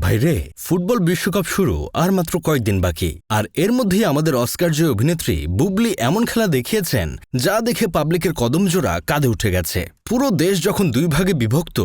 ভাইরে, ফুটবল বিশ্বকাপ শুরু আর মাত্র কয়েকদিন বাকি, আর এর মধ্যেই আমাদের অস্কার জয়ী অভিনেত্রী বুবলি এমন খেলা দেখিয়েছেন যা দেখে পাবলিকের কদমজোড়া কাঁধে উঠে গেছে। পুরো দেশ যখন দুই ভাগে বিভক্ত,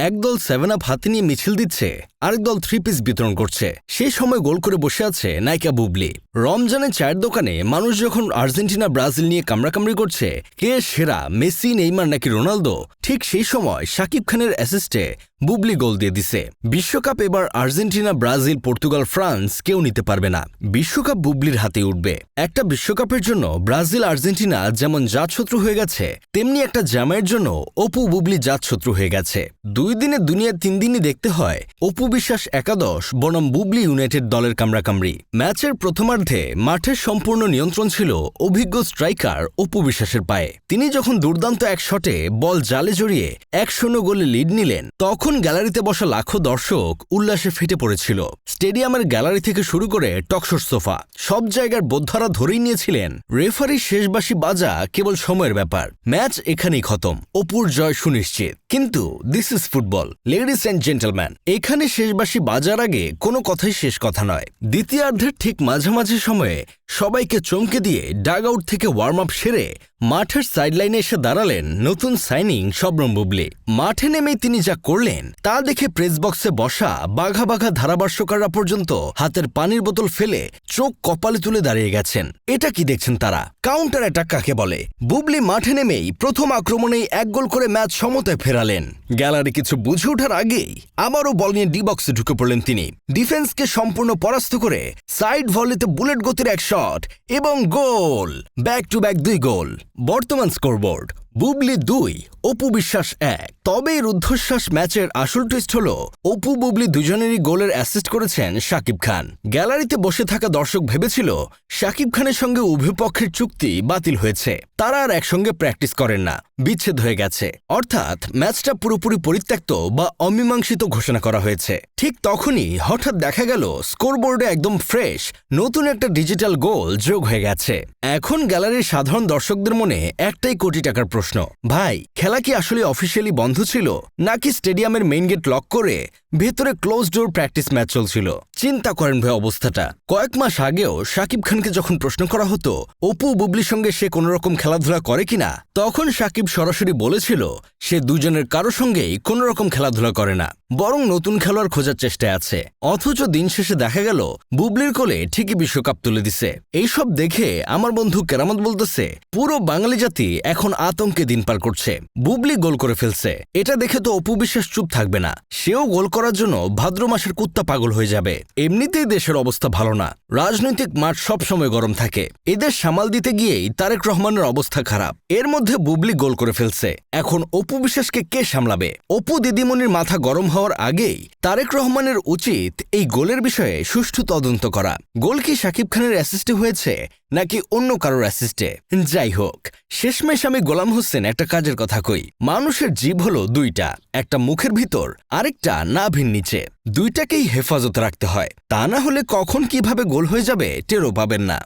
একদল 7 আপ হাতে নিয়ে মিছিল দিচ্ছে, আরেক দল 3 পিস বিতরণ করছে, সেই সময় গোল করে বসে আছে নায়িকা বুবলি। রমজানের চায়ের দোকানে মানুষ যখন আর্জেন্টিনা ব্রাজিল নিয়ে কামড়াকামড়ি করছে কে সেরা, মেসি, নেইমার নাকি রোনালদো, ঠিক সেই সময় শাকিব খানের অ্যাসিস্টে বুবলি গোল দিয়ে দিছে। বিশ্বকাপ এবার আর্জেন্টিনা, ব্রাজিল, পর্তুগাল, ফ্রান্স কেউ নিতে পারবে না। বিশ্বকাপ বুবলির হাতে উঠবে। একটা বিশ্বকাপের জন্য ব্রাজিল আর্জেন্টিনা যেমন জাতশত্রু হয়ে গেছে, তেমনি একটা জামাইয়ের জন্য অপু বুবলি জাতশত্রু হয়ে গেছে। 2 দিনে দুনিয়া 3 দিনই দেখতে হয় অপু বিশ্বাস একাদশ বনাম বুবলি ইউনাইটেড দলের কামড়াকামড়ি। ম্যাচের প্রথমার্ধে মাঠের সম্পূর্ণ নিয়ন্ত্রণ ছিল অভিজ্ঞ স্ট্রাইকার অপু বিশ্বাসের পায়ে। তিনি যখন দুর্দান্ত এক শটে বল জালে জড়িয়ে 1-0 গোলে লিড নিলেন, তখন গ্যালারিতে বসা লাখো দর্শক উল্লাসে ফেটে পড়েছিল। স্টেডিয়ামের গ্যালারি থেকে শুরু করে টকশোর সোফা, সব জায়গার বোদ্ধারা ধরেই নিয়েছিলেন রেফারির শেষবাসী বাজা কেবল সময়ের ব্যাপার, ম্যাচ এখানেই খতম, অপুর জয় সুনিশ্চিত। কিন্তু this is football, ladies and gentleman, এখানে শেষবাসী বাজার আগে কোনো কথাই শেষ কথা নয়। দ্বিতীয়ার্ধের ঠিক মাঝামাঝি সময়ে সবাইকে চমকে দিয়ে ডাগ আউট থেকে ওয়ার্ম আপ সেরে মাঠের সাইডলাইনে এসে দাঁড়ালেন নতুন সাইনিং শবনম বুবলি। মাঠে নেমেই তিনি যা করলেন তা দেখে প্রেস বক্সে বসা বাঘা বাঘা ধারাভাষ্যকাররা পর্যন্ত হাতের পানির বোতল ফেলে চোখ কপালে তুলে দাঁড়িয়ে গেছেন। এটা কি দেখছেন তারা? কাউন্টার অ্যাটাক কাকে বলে? বুবলি মাঠে নেমেই প্রথম আক্রমণেই 1 গোল করে ম্যাচ সমতায় ফেরালেন। গ্যালারি কিছু বুঝে ওঠার আগেই আবারও বল নিয়ে ডি বক্সে ঢুকে পড়লেন তিনি। ডিফেন্সকে সম্পূর্ণ পরাস্ত করে সাইড ভলিতে বুলেট গতির এক শট এবং গোল, ব্যাক টু ব্যাক 2 গোল। বর্তমান স্কোরবোর্ড বুবলি 2, অপু বিশ্বাস 1। তবে রুদ্ধশ্বাস ম্যাচের আসল টুইস্ট হল অপু বুবলি দুজনেরই গোলের অ্যাসিস্ট করেছেন শাকিব খান। গ্যালারিতে বসে থাকা দর্শক ভেবেছিল শাকিব খানের সঙ্গে উভয় পক্ষের চুক্তি বাতিল হয়েছে, তারা আর একসঙ্গে প্র্যাকটিস করেন না, বিচ্ছেদ হয়ে গেছে, অর্থাৎ ম্যাচটা পুরোপুরি পরিত্যক্ত বা অমীমাংসিত ঘোষণা করা হয়েছে। ঠিক তখনই হঠাৎ দেখা গেল স্কোরবোর্ডে একদম ফ্রেশ নতুন একটা ডিজিটাল গোল যোগ হয়ে গেছে। এখন গ্যালারির সাধারণ দর্শকদের মনে একটাই কোটি টাকার প্রশ্ন, ভাই খেলা কি আসলে অফিসিয়ালি বন্ধ ছিল, নাকি স্টেডিয়ামের মেইন গেট লক করে ভেতরে ক্লোজ ডোর প্র্যাকটিস ম্যাচ চলছিল? চিন্তা করেন ভাই অবস্থাটা। কয়েক মাস আগেও শাকিব খানকে যখন প্রশ্ন করা হতো অপু বুবলির সঙ্গে সে কোনো রকম খেলাধুলা করে কিনা, তখন শাকিব সরাসরি বলেছিল সে দুজনের কারো সঙ্গেই কোনো রকম খেলাধুলা করে না, বরং নতুন খেলোয়াড় খোঁজার চেষ্টায় আছে। অথচ দিন শেষে দেখা গেল বুবলির কোলে ঠিকই বিশ্বকাপ তুলে দিছে। এইসব দেখে আমার বন্ধু কেরামত বলতেছে পুরো বাঙালি জাতি এখন আতঙ্কে দিন পার করছে। বুবলি গোল করে ফেলছে, এটা দেখে তো অপু বিশ্বাস চুপ থাকবে না, সেও গোল করার জন্য ভাদ্র মাসের কুত্তা পাগল হয়ে যাবে। এমনিতেই দেশের অবস্থা ভালো না, রাজনৈতিক মাঠ সবসময় গরম থাকে, এদের সামাল দিতে গিয়েই তারেক রহমানের অবস্থা খারাপ, এর মধ্যে বুবলি গোল করে ফেলছে। এখন অপু বিশ্বাসকে কে সামলাবে? অপু দিদিমণির মাথা গরম হওয়ার আগেই তারেক রহমানের উচিত এই গোলের বিষয়ে সুষ্ঠু তদন্ত করা। গোল কি শাকিব খানের অ্যাসিস্টে হয়েছে নাকি অন্য কারোর অ্যাসিস্টে? যাই হোক, শেষমেশ আমি গোলাম হোসেন একটা কাজের কথা কই, মানুষের জীব হলো 2টা, একটা মুখের ভিতর, আরেকটা নাভির নিচে। 2টাকেই হেফাজত রাখতে হয়, তা না হলে কখন কিভাবে গোল হয়ে যাবে টেরও পাবেন না।